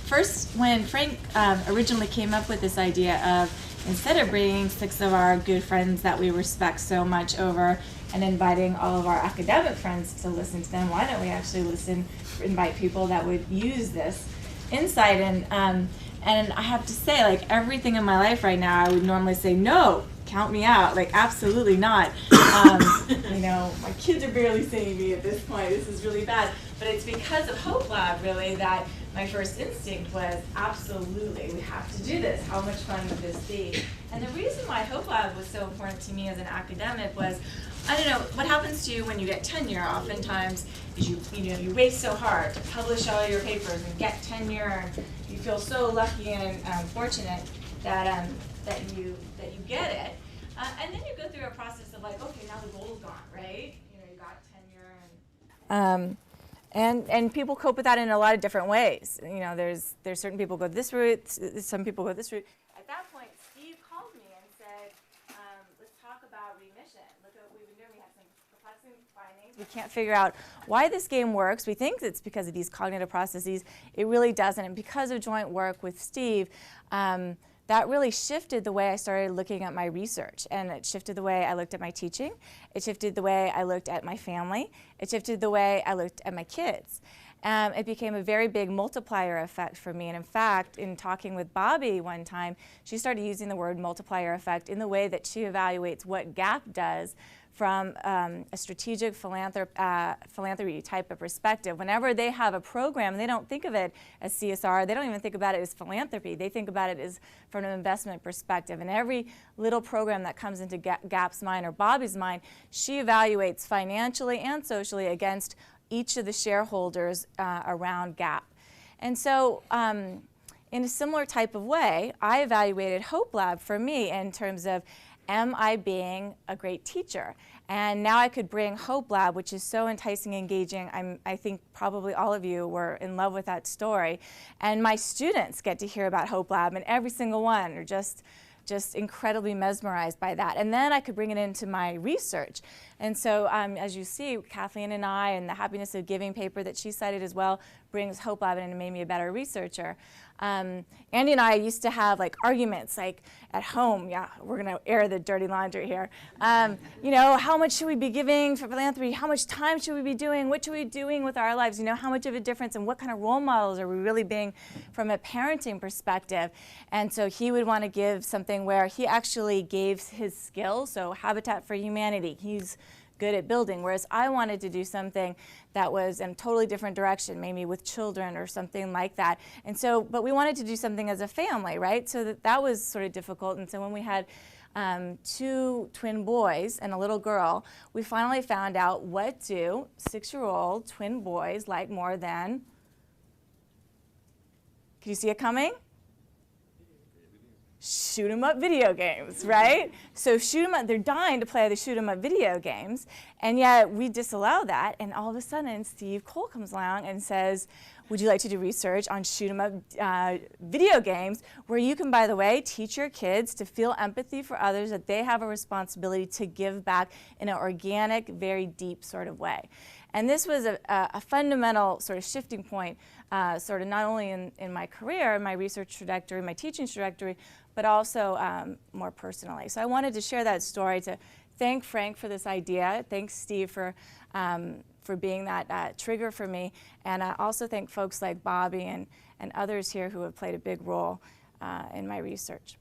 first, when Frank originally came up with this idea of, instead of bringing 6 of our good friends that we respect so much over and inviting all of our academic friends to listen to them, why don't we actually invite people that would use this insight? And I have to say, like, everything in my life right now, I would normally say, no, count me out, like, absolutely not. You know, my kids are barely seeing me at this point. This is really bad. But it's because of Hope Lab, really, that my first instinct was, absolutely, we have to do this. How much fun would this be? And the reason why Hope Lab was so important to me as an academic was, I don't know, what happens to you when you get tenure oftentimes is you wait so hard to publish all your papers and get tenure, and you feel so lucky and fortunate that you get it. And then you go through a process of like, okay, now the goal's gone, right? You know, you got tenure, and people cope with that in a lot of different ways. You know, there's certain people go this route, some people go this route. At that point, Steve called me and said, let's talk about remission. Look at what we've been doing. We have some perplexing findings. We can't figure out why this game works. We think it's because of these cognitive processes. It really doesn't. And because of joint work with Steve, that really shifted the way I started looking at my research, and it shifted the way I looked at my teaching. It shifted the way I looked at my family. It shifted the way I looked at my kids. It became a very big multiplier effect for me, and in fact, in talking with Bobby one time, she started using the word multiplier effect in the way that she evaluates what GAP does from a strategic philanthropy type of perspective. Whenever they have a program, they don't think of it as CSR. They don't even think about it as philanthropy. They think about it as from an investment perspective. And every little program that comes into GAP's mind or Bobby's mind, she evaluates financially and socially against each of the shareholders around GAP. And so in a similar type of way, I evaluated Hope Lab for me in terms of, am I being a great teacher? And now I could bring Hope Lab, which is so enticing, engaging. I think probably all of you were in love with that story. And my students get to hear about Hope Lab, and every single one are just incredibly mesmerized by that. And then I could bring it into my research. And so as you see, Kathleen and I, and the Happiness of Giving paper that she cited as well, brings Hope Lab in and made me a better researcher. Andy and I used to have like arguments, like at home. Yeah, we're going to air the dirty laundry here. You know, how much should we be giving for philanthropy? How much time should we be doing? What should we be doing with our lives? You know, how much of a difference, and what kind of role models are we really being from a parenting perspective? And so he would want to give something where he actually gave his skills. So Habitat for Humanity, he's good at building, whereas I wanted to do something that was in a totally different direction, maybe with children or something like that. And so, but we wanted to do something as a family, right? So that was sort of difficult. And so when we had 2 twin boys and a little girl, we finally found out, what do 6-year-old twin boys like more than, can you see it coming? Shoot 'em up video games, right? So shoot 'em up, they're dying to play the shoot 'em up video games, and yet we disallow that, and all of a sudden Steve Cole comes along and says, would you like to do research on shoot 'em up video games, where you can, by the way, teach your kids to feel empathy for others, that they have a responsibility to give back in an organic, very deep sort of way. And this was a fundamental sort of shifting point, sort of not only in my career, my research trajectory, my teaching trajectory, but also more personally. So I wanted to share that story to thank Frank for this idea, thank Steve for being that trigger for me, and also thank folks like Bobby and others here who have played a big role in my research.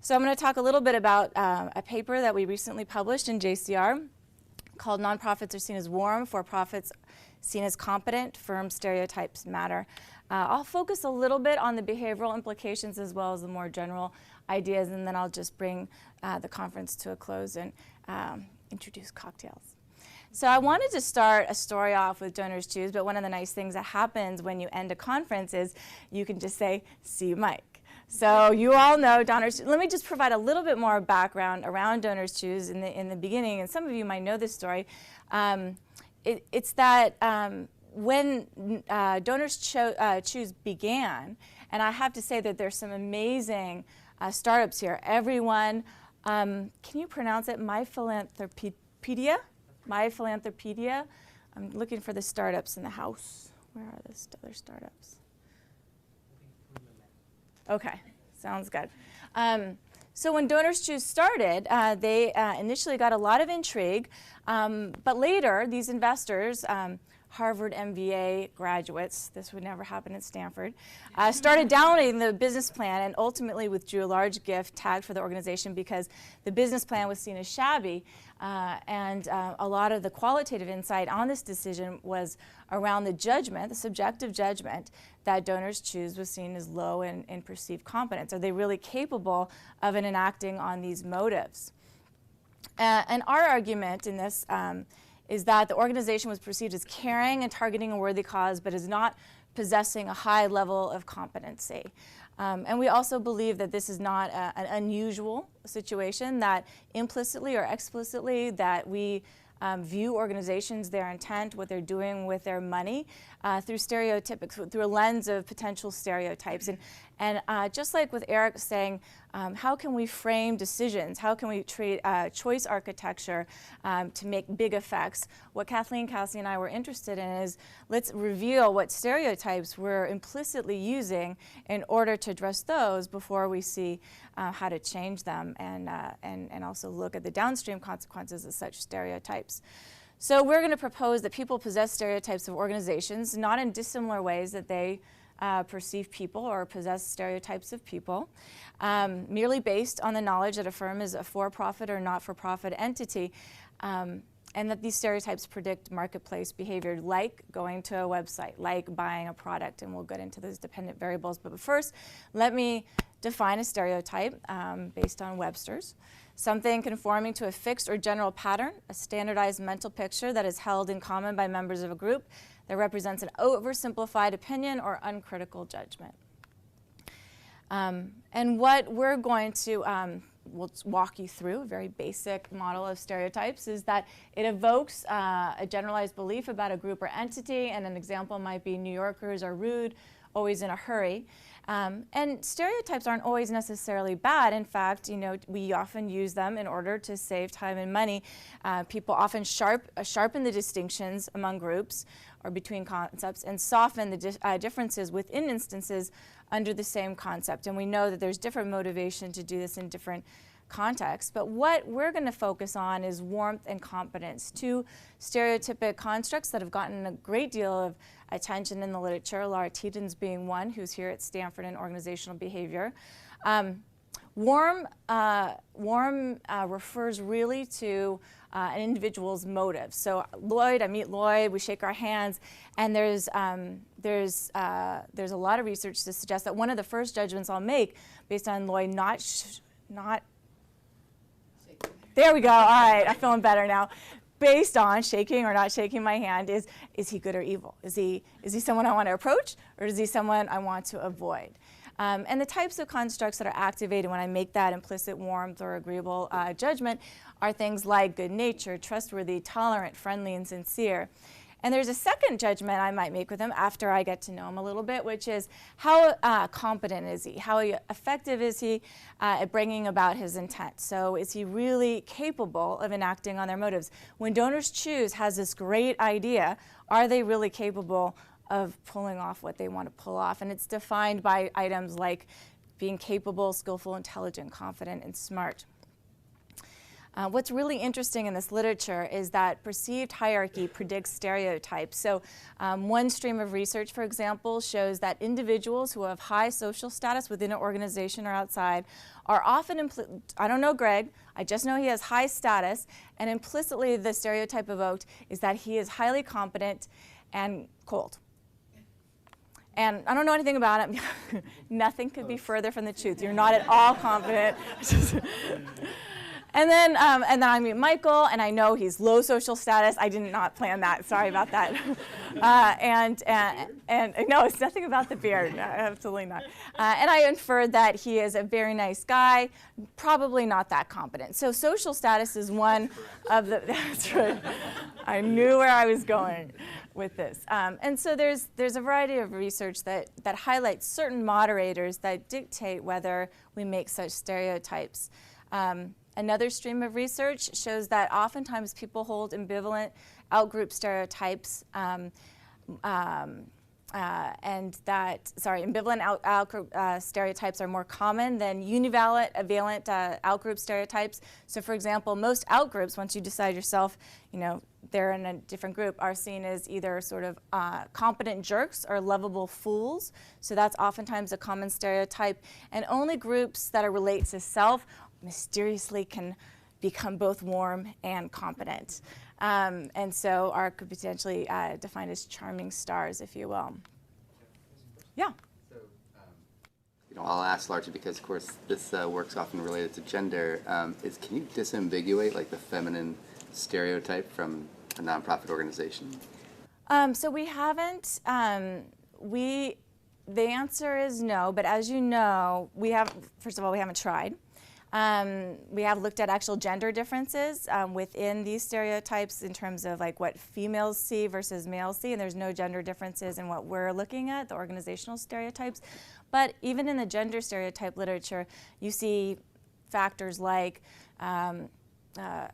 So I'm going to talk a little bit about a paper that we recently published in JCR called Nonprofits Are Seen as Warm, For-Profits Seen as Competent, Firm Stereotypes Matter. I'll focus a little bit on the behavioral implications as well as the more general ideas, and then I'll just bring the conference to a close and introduce cocktails. So I wanted to start a story off with DonorsChoose, but one of the nice things that happens when you end a conference is you can just say, see you, Mike. So you all know DonorsChoose. Let me just provide a little bit more background around DonorsChoose in the beginning, and some of you might know this story. It's that when DonorsChoose began, and I have to say that there's some amazing startups here. Everyone, can you pronounce it? MyPhilanthropedia? MyPhilanthropedia? I'm looking for the startups in the house. Where are the other startups? Okay, sounds good. So when DonorsChoose started, they initially got a lot of intrigue, but later these investors, Harvard MBA graduates, this would never happen at Stanford, started downloading the business plan and ultimately withdrew a large gift tagged for the organization because the business plan was seen as shabby. And a lot of the qualitative insight on this decision was around the judgment, the subjective judgment, that DonorsChoose was seen as low in perceived competence. Are they really capable of enacting on these motives? And our argument in this is that the organization was perceived as caring and targeting a worthy cause, but is not possessing a high level of competency. And we also believe that this is not an unusual situation, that implicitly or explicitly that we view organizations, their intent, what they're doing with their money through stereotypics, through a lens of potential stereotypes. And just like with Eric saying, how can we frame decisions? How can we treat choice architecture to make big effects? What Kathleen, Cassie, and I were interested in is let's reveal what stereotypes we're implicitly using in order to address those before we see how to change them and also look at the downstream consequences of such stereotypes. So we're going to propose that people possess stereotypes of organizations, not in dissimilar ways that they perceive people or possess stereotypes of people, merely based on the knowledge that a firm is a for-profit or not-for-profit entity, and that these stereotypes predict marketplace behavior, like going to a website, like buying a product, and we'll get into those dependent variables. But first, let me define a stereotype based on Webster's. Something conforming to a fixed or general pattern, a standardized mental picture that is held in common by members of a group that represents an oversimplified opinion or uncritical judgment. And what we're going to we'll walk you through, a very basic model of stereotypes, is that it evokes a generalized belief about a group or entity, and an example might be New Yorkers are rude, always in a hurry. And stereotypes aren't always necessarily bad. In fact, you know, we often use them in order to save time and money. People often sharpen the distinctions among groups or between concepts and soften the differences within instances under the same concept. And we know that there's different motivation to do this in different contexts. But what we're going to focus on is warmth and competence, two stereotypic constructs that have gotten a great deal of attention in the literature, Laura Teetons being one, who's here at Stanford in organizational behavior. Warm refers really to an individual's motive. So Lloyd, I meet Lloyd, we shake our hands, and there's a lot of research to suggest that one of the first judgments I'll make based on Lloyd not there we go, all right, I'm feeling better now. Based on shaking or not shaking my hand is he good or evil? Is he someone I want to approach, or is he someone I want to avoid? And the types of constructs that are activated when I make that implicit warmth or agreeable judgment are things like good natured, trustworthy, tolerant, friendly, and sincere. And there's a second judgment I might make with him after I get to know him a little bit, which is how competent is he? How effective is he at bringing about his intent? So is he really capable of enacting on their motives? When DonorsChoose has this great idea, are they really capable of pulling off what they want to pull off? And it's defined by items like being capable, skillful, intelligent, confident, and smart. What's really interesting in this literature is that perceived hierarchy predicts stereotypes. So one stream of research, for example, shows that individuals who have high social status within an organization or outside are often, I don't know Greg, I just know he has high status, and implicitly the stereotype evoked is that he is highly competent and cold. And I don't know anything about him. Nothing could be further from the truth. You're not at all confident. And then I meet Michael, and I know he's low social status. I did not plan that. Sorry about that. And no, it's nothing about the beard. No, absolutely not. And I inferred that he is a very nice guy, probably not that competent. So social status is one of the. That's right. I knew where I was going with this. And so there's a variety of research that highlights certain moderators that dictate whether we make such stereotypes. Another stream of research shows that oftentimes people hold ambivalent outgroup stereotypes ambivalent outgroup stereotypes are more common than univalent, valent outgroup stereotypes. So for example, most outgroups, once you decide yourself, they're in a different group, are seen as either sort of competent jerks or lovable fools. So that's oftentimes a common stereotype. And only groups that relate to self mysteriously can become both warm and competent. And so are could potentially defined as charming stars, if you will. Yeah. So, I'll ask largely because, of course, this work's often related to gender. Can you disambiguate like the feminine stereotype from a nonprofit organization? So we haven't. The answer is no, but as you know, first of all, we haven't tried. We have looked at actual gender differences within these stereotypes in terms of like what females see versus males see, and there's no gender differences in what we're looking at, the organizational stereotypes. But even in the gender stereotype literature, you see factors like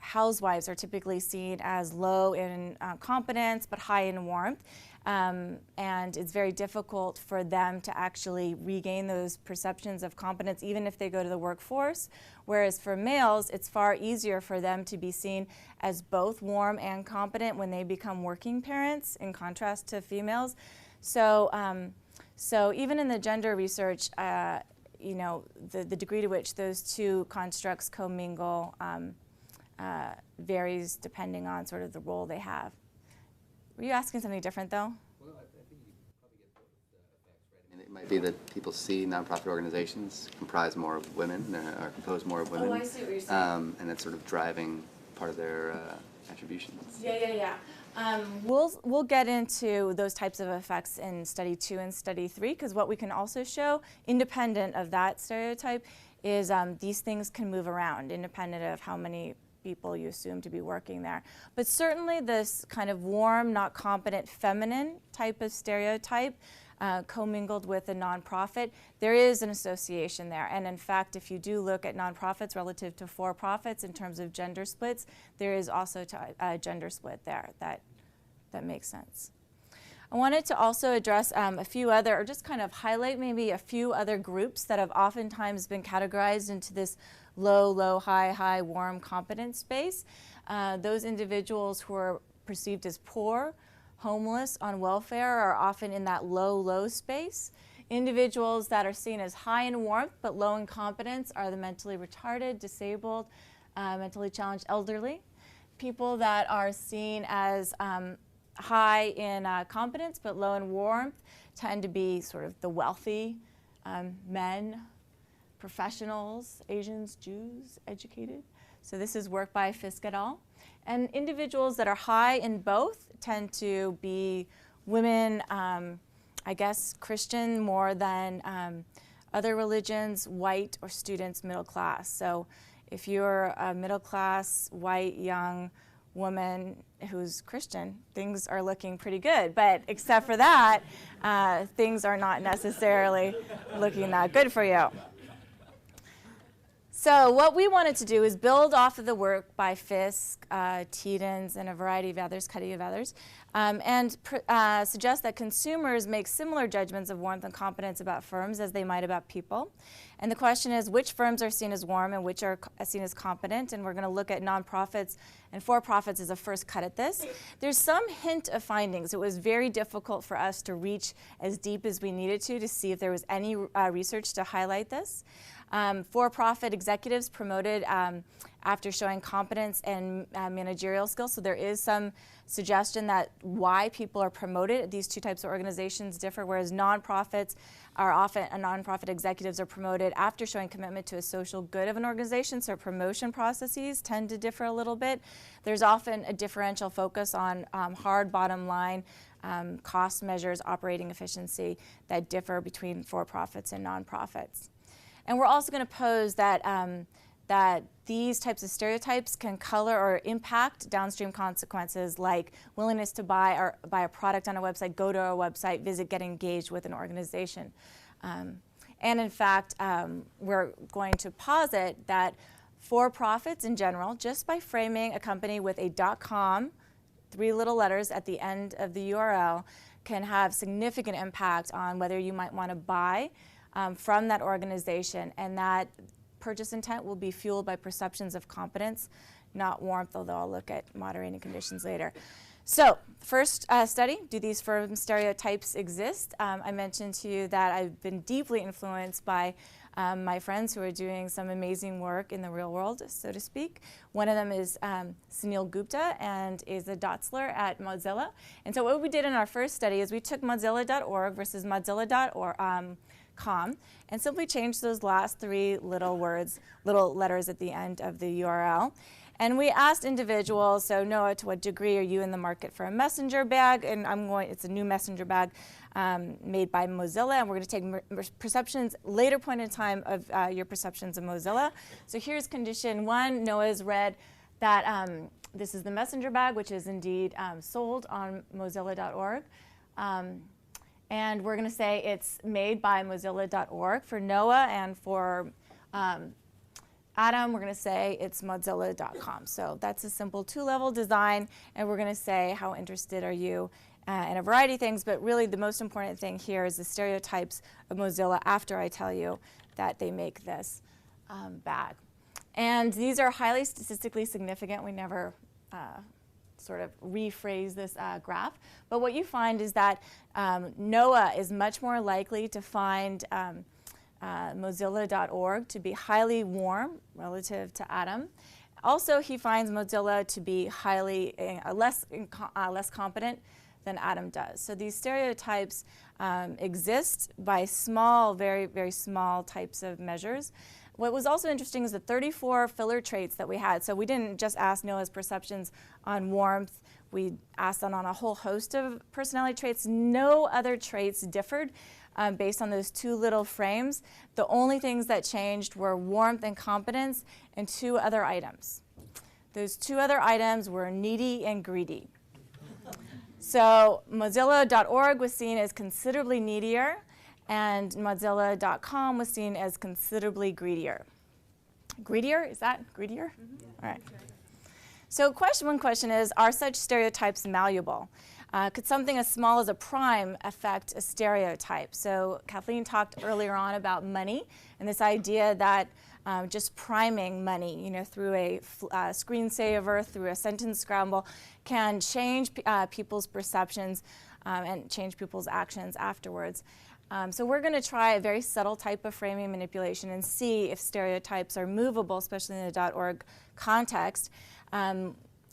housewives are typically seen as low in competence but high in warmth. And it's very difficult for them to actually regain those perceptions of competence even if they go to the workforce. Whereas for males, it's far easier for them to be seen as both warm and competent when they become working parents, in contrast to females. So, so even in the gender research, the degree to which those two constructs commingle varies depending on sort of the role they have. Were you asking something different, though? Well, I think you probably get both effects, right? I mean, it might be that people see nonprofit organizations comprise more of women, or compose more of women. Oh, I see what you're saying. And that's sort of driving part of their attributions. Yeah. We'll get into those types of effects in study 2 and study 3, because what we can also show, independent of that stereotype, is these things can move around, independent of how many people you assume to be working there. But certainly this kind of warm, not competent, feminine type of stereotype commingled with a nonprofit, there is an association there. And in fact, if you do look at nonprofits relative to for-profits in terms of gender splits, there is also a gender split there that makes sense. I wanted to also address a few other, or just kind of highlight maybe a few other groups that have oftentimes been categorized into this low, high, warm, competent space. Those individuals who are perceived as poor, homeless, on welfare are often in that low space. Individuals that are seen as high in warmth but low in competence are the mentally retarded, disabled, mentally challenged elderly. People that are seen as high in competence but low in warmth tend to be sort of the wealthy, men, professionals, Asians, Jews, educated. So this is work by Fisk et al. And individuals that are high in both tend to be women, I guess Christian more than other religions, white, or students, middle class. So if you're a middle class, white, young woman who's Christian, things are looking pretty good. But except for that, things are not necessarily looking that good for you. So what we wanted to do is build off of the work by Fisk, Tiedens, and a variety of others, Cuddy of others, and suggest that consumers make similar judgments of warmth and competence about firms as they might about people. And the question is, which firms are seen as warm and which are seen as competent? And we're going to look at nonprofits and for-profits as a first cut at this. There's some hint of findings. It was very difficult for us to reach as deep as we needed to see if there was any research to highlight this. For-profit executives promoted after showing competence and managerial skills. So there is some suggestion that why people are promoted. These two types of organizations differ, whereas nonprofits are often, nonprofit executives are promoted after showing commitment to a social good of an organization. So promotion processes tend to differ a little bit. There's often a differential focus on hard bottom line cost measures, operating efficiency that differ between for-profits and nonprofits. And we're also going to pose that, that these types of stereotypes can color or impact downstream consequences like willingness to buy a product on a website, go to a website, visit, get engaged with an organization. And in fact, we're going to posit that for-profits in general, just by framing a company with a .com, 3 little letters at the end of the URL, can have significant impact on whether you might want to buy from that organization, and that purchase intent will be fueled by perceptions of competence, not warmth, although I'll look at moderating conditions later. So first study, do these firm stereotypes exist? I mentioned to you that I've been deeply influenced by my friends who are doing some amazing work in the real world, so to speak. One of them is Sunil Gupta and is a Dotzler at Mozilla. And so what we did in our first study is we took mozilla.org versus mozilla.com and simply changed those last three little letters at the end of the URL. And we asked individuals, so Noah, to what degree are you in the market for a messenger bag? And it's a new messenger bag made by Mozilla, and we're going to take perceptions, later point in time of your perceptions of Mozilla. So here's condition one. Noah's read that this is the messenger bag, which is indeed sold on mozilla.org. And we're going to say it's made by mozilla.org for Noah, and for Adam, we're going to say it's mozilla.com. So that's a simple two-level design, and we're going to say how interested are you in a variety of things, but really the most important thing here is the stereotypes of Mozilla after I tell you that they make this bag. And these are highly statistically significant. We never sort of rephrase this graph, but what you find is that Noah is much more likely to find mozilla.org to be highly warm relative to Adam. Also, he finds Mozilla to be highly less competent than Adam does. So these stereotypes exist by small, very, very small types of measures. What was also interesting is the 34 filler traits that we had. So we didn't just ask Noah's perceptions on warmth. We asked them on a whole host of personality traits. No other traits differed based on those two little frames. The only things that changed were warmth and competence and two other items. Those two other items were needy and greedy. So mozilla.org was seen as considerably needier, and mozilla.com was seen as considerably greedier. Greedier? Is that greedier? Mm-hmm. All right. So one question is, are such stereotypes malleable? Could something as small as a prime affect a stereotype? So Kathleen talked earlier on about money and this idea that just priming money, through a screensaver, through a sentence scramble, can change people's perceptions and change people's actions afterwards. So we're going to try a very subtle type of framing manipulation and see if stereotypes are movable, especially in the .org context.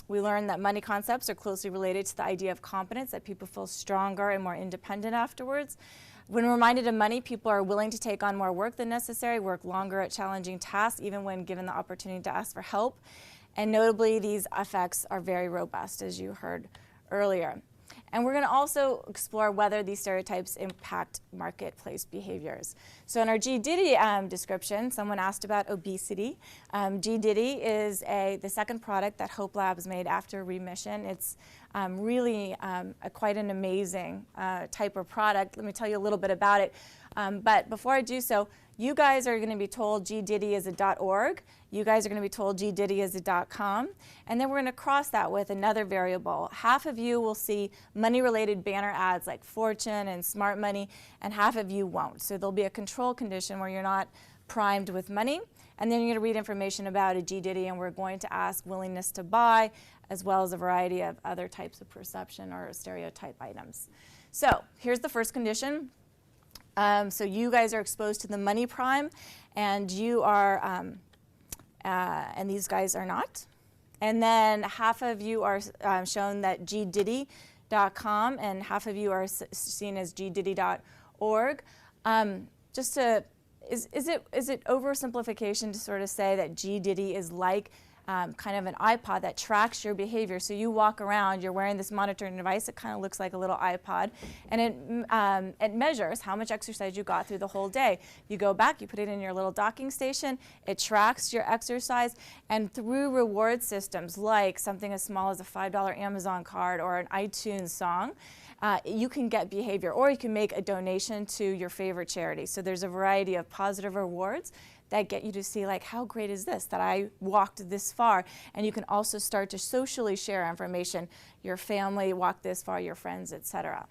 We learned that money concepts are closely related to the idea of competence, that people feel stronger and more independent afterwards. When reminded of money, people are willing to take on more work than necessary, work longer at challenging tasks, even when given the opportunity to ask for help. And notably, these effects are very robust, as you heard earlier. And we're going to also explore whether these stereotypes impact marketplace behaviors. So in our GDiddy description, someone asked about obesity. GDiddy is the second product that Hope Labs made after remission. It's really quite an amazing type of product. Let me tell you a little bit about it. But before I do so, you guys are going to be told GDiddy is a .org. You guys are going to be told GDiddy is a .com. And then we're going to cross that with another variable. Half of you will see money-related banner ads like Fortune and Smart Money, and half of you won't. So there'll be a control condition where you're not primed with money. And then you're going to read information about a GDiddy, and we're going to ask willingness to buy, as well as a variety of other types of perception or stereotype items. So here's the first condition. So you guys are exposed to the money prime, and you are, and these guys are not. And then half of you are shown that gdiddy.com, and half of you are seen as gdiddy.org. Is it oversimplification to sort of say that GDiddy is like kind of an iPod that tracks your behavior? So you walk around, you're wearing this monitoring device, it kind of looks like a little iPod, and it measures how much exercise you got through the whole day. You go back, you put it in your little docking station, it tracks your exercise, and through reward systems like something as small as a $5 Amazon card or an iTunes song, you can get behavior, or you can make a donation to your favorite charity. So there's a variety of positive rewards that get you to see, like, how great is this that I walked this far? And you can also start to socially share information. Your family walked this far, your friends, etc.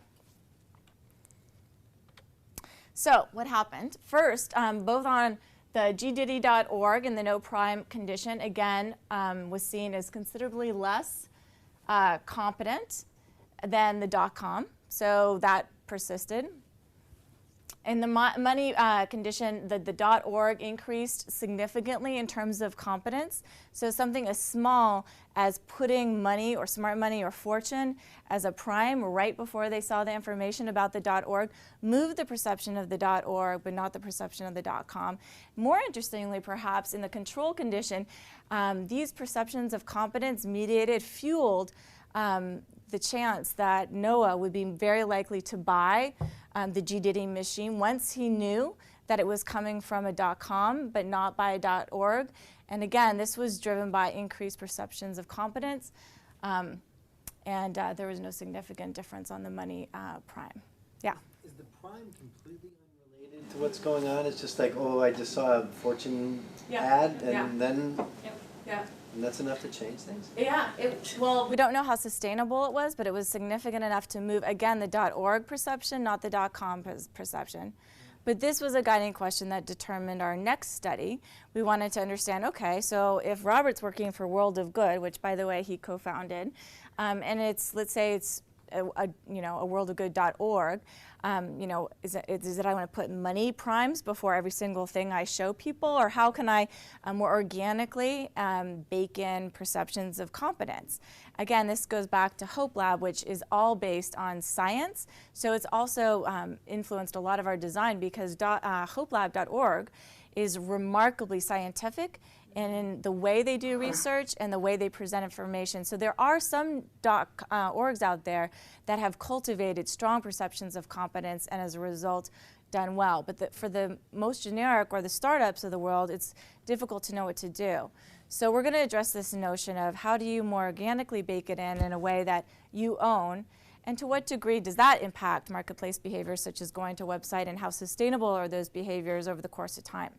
So what happened? First, both on the gdiddy.org and the no prime condition, again, was seen as considerably less competent than the .com. So that persisted. In the money condition, the .org increased significantly in terms of competence. So something as small as putting money or smart money or fortune as a prime right before they saw the information about the .org moved the perception of the .org, but not the perception of the .com. More interestingly, perhaps, in the control condition, these perceptions of competence fueled the chance that Noah would be very likely to buy the GDiddy machine once he knew that it was coming from a .com but not by a .org. And again, this was driven by increased perceptions of competence, and there was no significant difference on the money prime. Yeah? Is the prime completely unrelated to what's going on? It's just like, oh, I just saw a fortune ad, and then... Yeah. And that's enough to change things? Yeah, well, we don't know how sustainable it was, but it was significant enough to move, again, the .org perception, not the .com perception. But this was a guiding question that determined our next study. We wanted to understand, okay, so if Robert's working for World of Good, which, by the way, he co-founded, and it's, let's say it's a worldofgood.org, is it I want to put money primes before every single thing I show people, or how can I more organically bake in perceptions of competence? Again, this goes back to Hope Lab, which is all based on science. So it's also influenced a lot of our design because hopelab.org is remarkably scientific in the way they do research and the way they present information. So there are some orgs out there that have cultivated strong perceptions of competence and as a result done well. But for the most generic or the startups of the world, it's difficult to know what to do. So we're going to address this notion of how do you more organically bake it in a way that you own, and to what degree does that impact marketplace behaviors such as going to a website, and how sustainable are those behaviors over the course of time.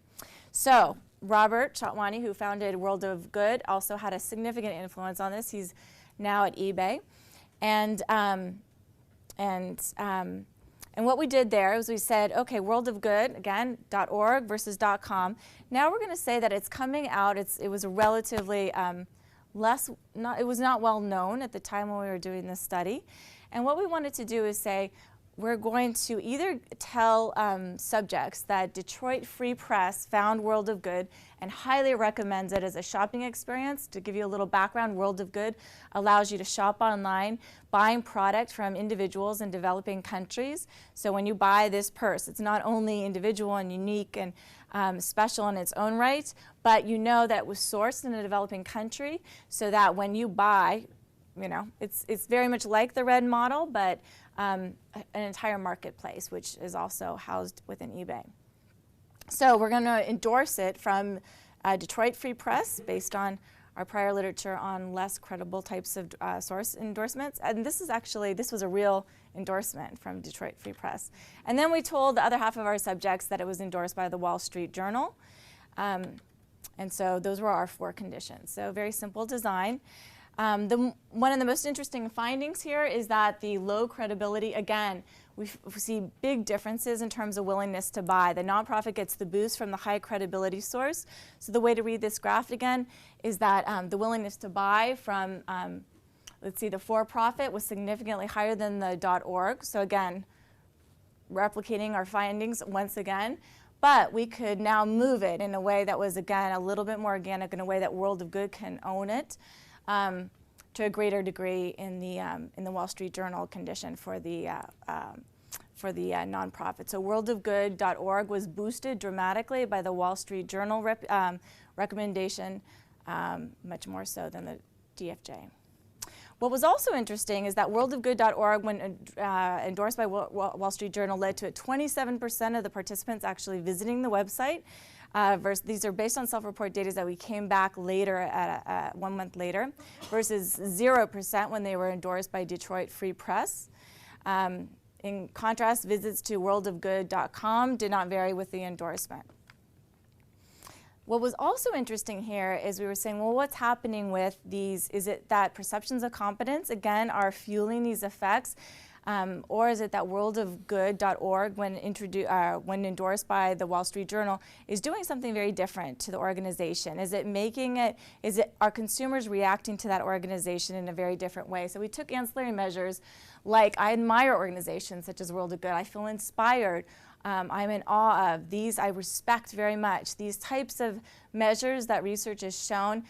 So Robert Chatwani, who founded World of Good, also had a significant influence on this. He's now at eBay. And what we did there was we said, okay, World of Good, again, .org versus .com. Now we're going to say that it's coming out. It was a relatively it was not well known at the time when we were doing this study. And what we wanted to do is say, we're going to either tell subjects that Detroit Free Press found World of Good and highly recommends it as a shopping experience. To give you a little background, World of Good allows you to shop online, buying product from individuals in developing countries. So when you buy this purse, it's not only individual and unique and special in its own right, but you know that it was sourced in a developing country, so that when you buy, it's very much like the Red model, but an entire marketplace, which is also housed within eBay. So we're going to endorse it from Detroit Free Press based on our prior literature on less credible types of source endorsements. And this was a real endorsement from Detroit Free Press. And then we told the other half of our subjects that it was endorsed by the Wall Street Journal. And so those were our 4 conditions. So very simple design. One of the most interesting findings here is that the low credibility, again, we see big differences in terms of willingness to buy. The nonprofit gets the boost from the high credibility source. So the way to read this graph again is that the willingness to buy from, let's see, the for-profit was significantly higher than the .org. So again, replicating our findings once again. But we could now move it in a way that was, again, a little bit more organic, in a way that World of Good can own it. To a greater degree in the Wall Street Journal condition for the nonprofit. So worldofgood.org was boosted dramatically by the Wall Street Journal recommendation, much more so than the DFJ. What was also interesting is that worldofgood.org, when endorsed by Wall Street Journal, led to 27% of the participants actually visiting the website. These are based on self-report data that we came back later, 1 month later, versus 0% when they were endorsed by Detroit Free Press. In contrast, visits to worldofgood.com did not vary with the endorsement. What was also interesting here is we were saying, well, what's happening with these? Is it that perceptions of competence, again, are fueling these effects? Or is it that worldofgood.org, when endorsed by the Wall Street Journal, is doing something very different to the organization? Is are consumers reacting to that organization in a very different way? So we took ancillary measures like I admire organizations such as World of Good. I feel inspired. I'm in awe of these. I respect very much. These types of measures that research has shown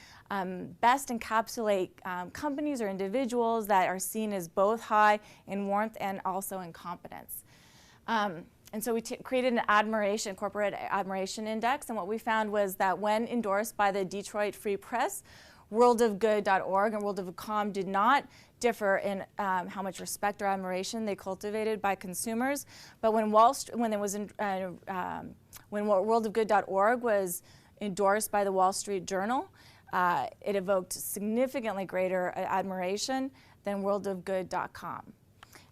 best encapsulate companies or individuals that are seen as both high in warmth and also in competence. And so we created an corporate admiration index, and what we found was that when endorsed by the Detroit Free Press, worldofgood.org and worldofcom did not differ in how much respect or admiration they cultivated by consumers. But when worldofgood.org was endorsed by the Wall Street Journal, it evoked significantly greater admiration than worldofgood.com.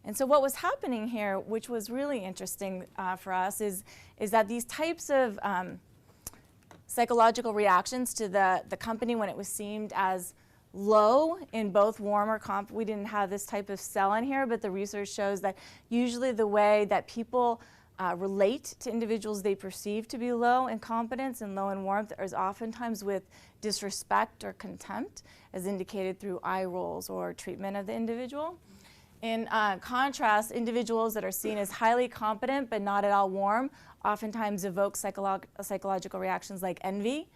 And so what was happening here, which was really interesting for us, is that these types of psychological reactions to the company when it was seen as low in both warm or comp. We didn't have this type of cell in here, but the research shows that usually the way that people relate to individuals they perceive to be low in competence and low in warmth is oftentimes with disrespect or contempt, as indicated through eye rolls or treatment of the individual. In contrast, individuals that are seen as highly competent but not at all warm oftentimes evoke psychological reactions like envy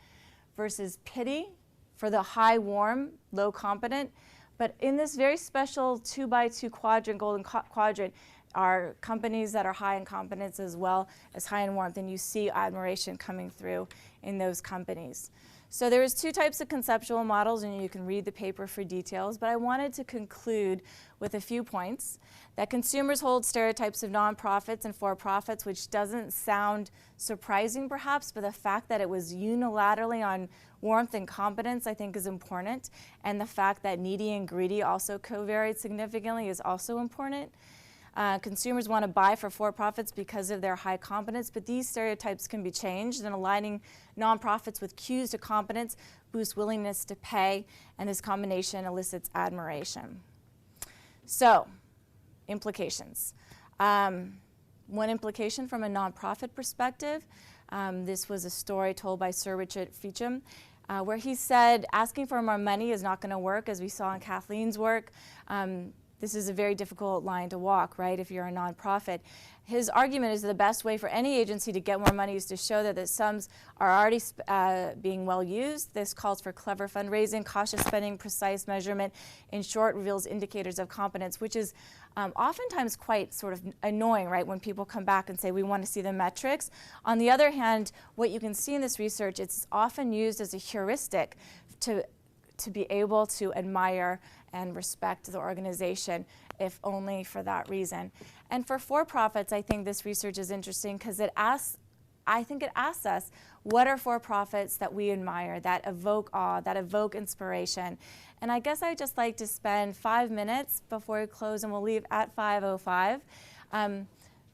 versus pity for the high warm, low competent. But in this very special 2x2 quadrant, golden quadrant, are companies that are high in competence as well as high in warmth, and you see admiration coming through in those companies. So there's two types of conceptual models, and you can read the paper for details, but I wanted to conclude with a few points. That consumers hold stereotypes of nonprofits and for-profits, which doesn't sound surprising perhaps, but the fact that it was unilaterally on warmth and competence I think is important, and the fact that needy and greedy also co-varied significantly is also important. Consumers want to buy for-profits because of their high competence, but these stereotypes can be changed, and aligning nonprofits with cues to competence boosts willingness to pay, and this combination elicits admiration. So, implications. One implication from a nonprofit perspective, this was a story told by Sir Richard Feacham, where he said asking for more money is not going to work, as we saw in Kathleen's work. This is a very difficult line to walk, right, if you're a nonprofit. His argument is the best way for any agency to get more money is to show that the sums are already being well used. This calls for clever fundraising, cautious spending, precise measurement. In short, reveals indicators of competence, which is oftentimes quite sort of annoying, right, when people come back and say, we want to see the metrics. On the other hand, what you can see in this research, it's often used as a heuristic to be able to admire and respect the organization, if only for that reason. And for-profits, I think this research is interesting because I think it asks us, what are for-profits that we admire, that evoke awe, that evoke inspiration? And I guess I'd just like to spend 5 minutes before we close, and we'll leave at 5:05,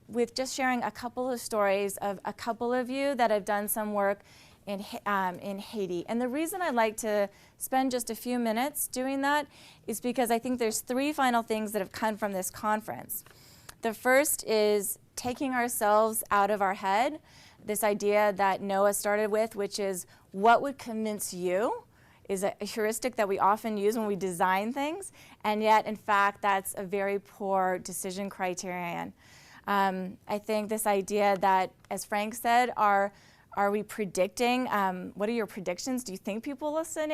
with just sharing a couple of stories of a couple of you that have done some work in Haiti. And the reason I'd like to spend just a few minutes doing that is because I think there's 3 final things that have come from this conference. The first is taking ourselves out of our head, this idea that Noah started with, which is what would convince you, is a heuristic that we often use when we design things, and yet in fact that's a very poor decision criterion. I think this idea that, as Frank said, are we predicting? What are your predictions? Do you think people will say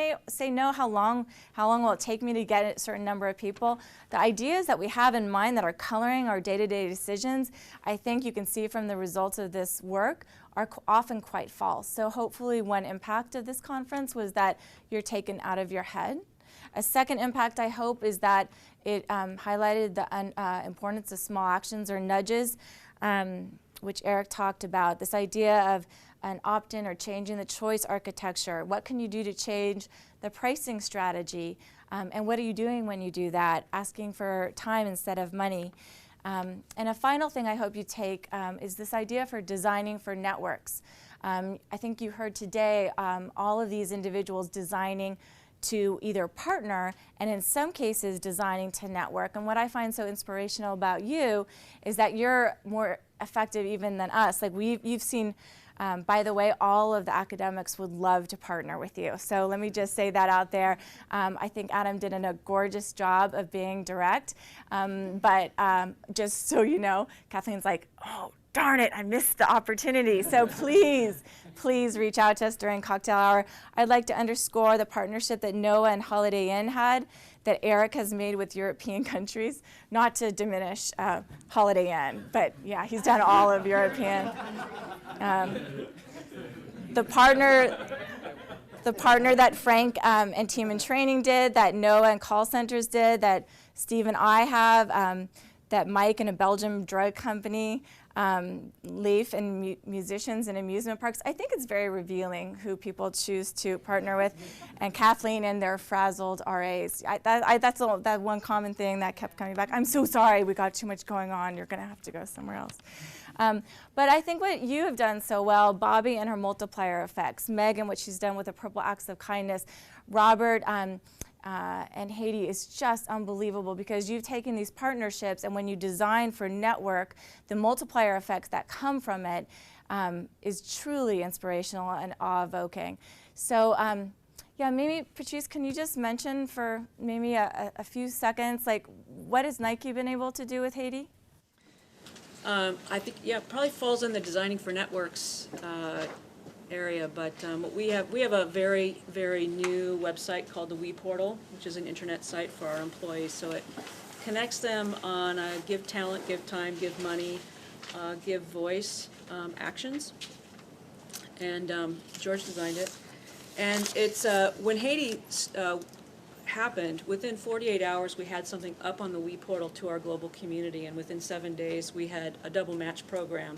no? How long will it take me to get a certain number of people? The ideas that we have in mind that are coloring our day-to-day decisions, I think you can see from the results of this work, are often quite false. So hopefully one impact of this conference was that you're taken out of your head. A second impact, I hope, is that it highlighted the importance of small actions or nudges, which Eric talked about. This idea of an opt-in or changing the choice architecture. What can you do to change the pricing strategy? And what are you doing when you do that? Asking for time instead of money. And a final thing I hope you take is this idea for designing for networks. I think you heard today all of these individuals designing to either partner and in some cases designing to network. And what I find so inspirational about you is that you're more effective even than us. Like you've seen, by the way, all of the academics would love to partner with you. So let me just say that out there. I think Adam did a gorgeous job of being direct. But just so you know, Kathleen's like, oh, darn it, I missed the opportunity. So please, please reach out to us during cocktail hour. I'd like to underscore the partnership that Noah and Holiday Inn had, that Eric has made with European countries, not to diminish Holiday Inn, but yeah, he's done all of European. The partner that Frank and Team in Training did, that Noah and call centers did, that Steve and I have, that Mike and a Belgium drug company, Leif and musicians and amusement parks. I think it's very revealing who people choose to partner with, and Kathleen and their frazzled RAs. That's that one common thing that kept coming back. I'm so sorry, we got too much going on. You're going to have to go somewhere else. But I think what you have done so well, Bobby and her multiplier effects, Megan, what she's done with the Purple Acts of Kindness, Robert, and Haiti is just unbelievable, because you've taken these partnerships, and when you design for network, the multiplier effects that come from it is truly inspirational and awe-evoking. So yeah, maybe Patrice, can you just mention for maybe a few seconds, like what has Nike been able to do with Haiti? I think, yeah, it probably falls in the designing for networks area, but we have a very, very new website called the We Portal, which is an internet site for our employees. So it connects them on give talent, give time, give money, give voice actions. And George designed it. And it's when Haiti happened, within 48 hours we had something up on the We Portal to our global community, and within 7 days we had a double match program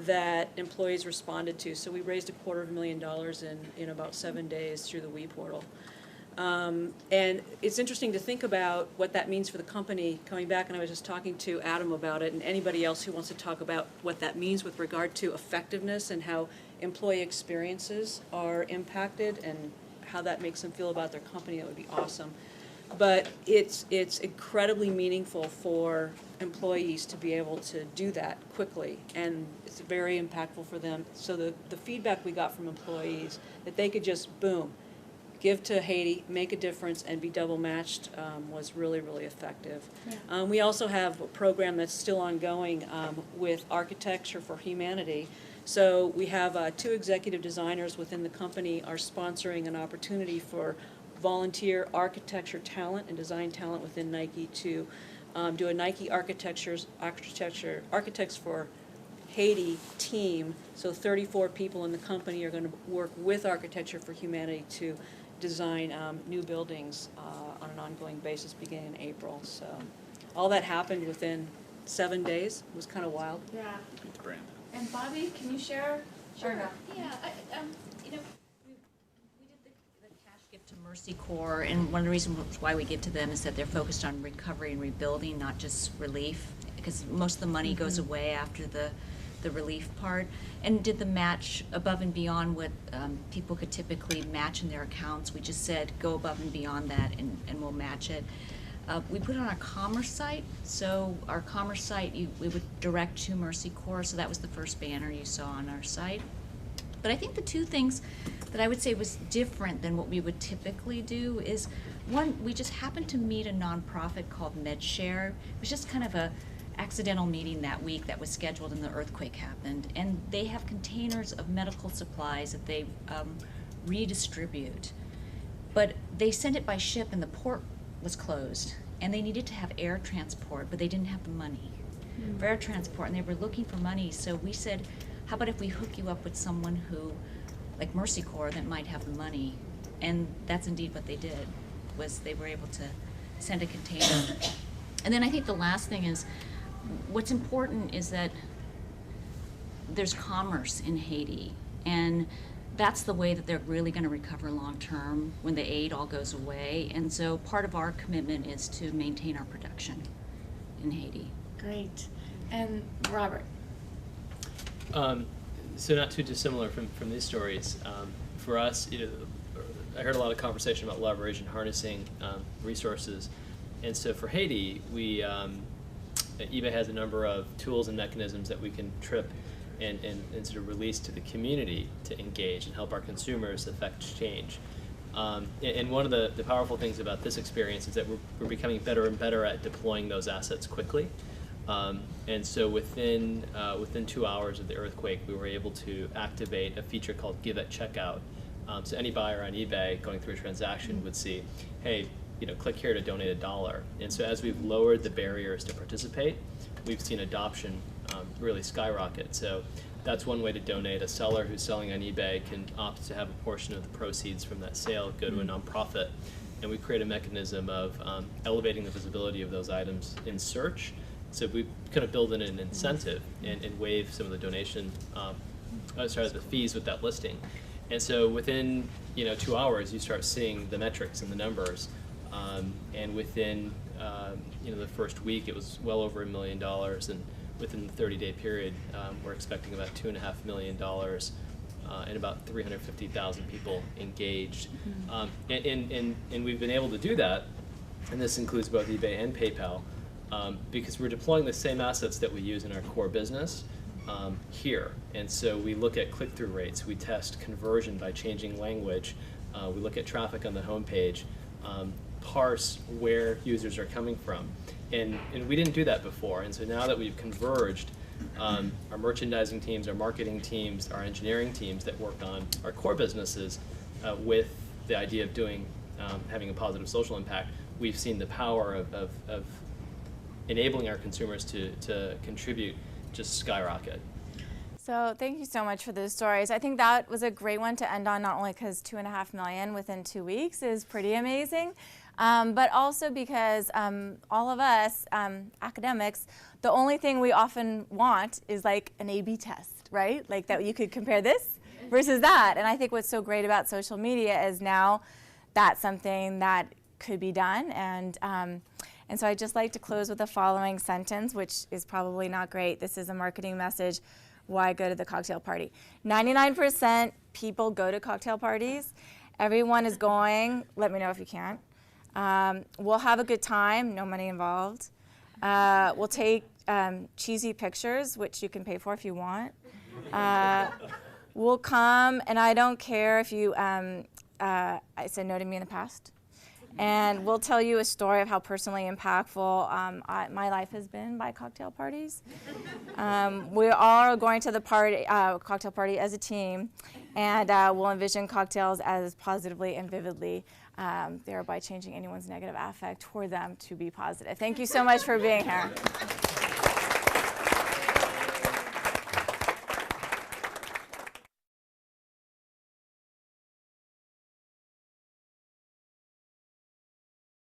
that employees responded to. So we raised $250,000 in about 7 days through the We Portal. And it's interesting to think about what that means for the company. Coming back, and I was just talking to Adam about it, and anybody else who wants to talk about what that means with regard to effectiveness and how employee experiences are impacted and how that makes them feel about their company, that would be awesome. But it's incredibly meaningful for employees to be able to do that quickly, and it's very impactful for them. So the feedback we got from employees, that they could just, boom, give to Haiti, make a difference, and be double matched, was really, really effective. Yeah. We also have a program that's still ongoing with Architecture for Humanity. So we have 2 executive designers within the company are sponsoring an opportunity for volunteer architecture talent and design talent within Nike to do a Nike Architects for Haiti team. So 34 people in the company are going to work with Architecture for Humanity to design new buildings on an ongoing basis beginning in April. So all that happened within 7 days. It was kind of wild. Yeah. It's brand. And Bobby, can you share? Sure. Yeah, you know, we did the cash gift to Mercy Corps, and one of the reasons why we give to them is that they're focused on recovery and rebuilding, not just relief, because most of the money goes away after the relief part, and did the match above and beyond what people could typically match in their accounts. We just said go above and beyond that, and we'll match it. We put it on our commerce site, so our commerce site we would direct to Mercy Corps, so that was the first banner you saw on our site. But I think the 2 things that I would say was different than what we would typically do is, one, we just happened to meet a nonprofit called MedShare. It was just kind of a accidental meeting that week that was scheduled, and the earthquake happened, and they have containers of medical supplies that they redistribute, but they send it by ship, and the port was closed, and they needed to have air transport, but they didn't have the money for air transport, and they were looking for money. So we said, how about if we hook you up with someone who, like Mercy Corps, that might have the money? And that's indeed what they did, was they were able to send a container. And then I think the last thing is, what's important is that there's commerce in Haiti, and that's the way that they're really going to recover long term when the aid all goes away. And so part of our commitment is to maintain our production in Haiti. Great. And Robert? So not too dissimilar from these stories. For us, I heard a lot of conversation about leverage and harnessing resources. And so for Haiti, eBay has a number of tools and mechanisms that we can trip and sort of release to the community to engage and help our consumers affect change. And one of the powerful things about this experience is that we're becoming better and better at deploying those assets quickly. And so within 2 hours of the earthquake, we were able to activate a feature called Give at Checkout. So any buyer on eBay going through a transaction would see, hey, click here to donate $1. And so as we've lowered the barriers to participate, we've seen adoption really skyrocket. So that's one way to donate. A seller who's selling on eBay can opt to have a portion of the proceeds from that sale go to a nonprofit. And we create a mechanism of elevating the visibility of those items in search. So we kind of build in an incentive and waive some of the donation, the fees with that listing. And so within 2 hours, you start seeing the metrics and the numbers. And within the first week, it was well over $1 million. And within the 30-day period, we're expecting about $2.5 million and about 350,000 people engaged. And we've been able to do that, and this includes both eBay and PayPal, because we're deploying the same assets that we use in our core business here. And so we look at click-through rates, we test conversion by changing language, we look at traffic on the homepage, parse where users are coming from. And we didn't do that before. And so now that we've converged, our merchandising teams, our marketing teams, our engineering teams that work on our core businesses with the idea of having a positive social impact, we've seen the power of enabling our consumers to contribute just skyrocket. So thank you so much for those stories. I think that was a great one to end on, not only because $2.5 million within 2 weeks is pretty amazing, but also because all of us academics, the only thing we often want is like an A/B test, right? Like that you could compare this versus that. And I think what's so great about social media is now that's something that could be done. And so I'd just like to close with the following sentence, which is probably not great. This is a marketing message. Why go to the cocktail party? 99% people go to cocktail parties. Everyone is going. Let me know if you can't. We'll have a good time. No money involved. We'll take cheesy pictures, which you can pay for if you want. We'll come, and I don't care if you I said no to me in the past. And we'll tell you a story of how personally impactful my life has been by cocktail parties. We are going to the cocktail party as a team, and we'll envision cocktails as positively and vividly, thereby changing anyone's negative affect toward them to be positive. Thank you so much for being here.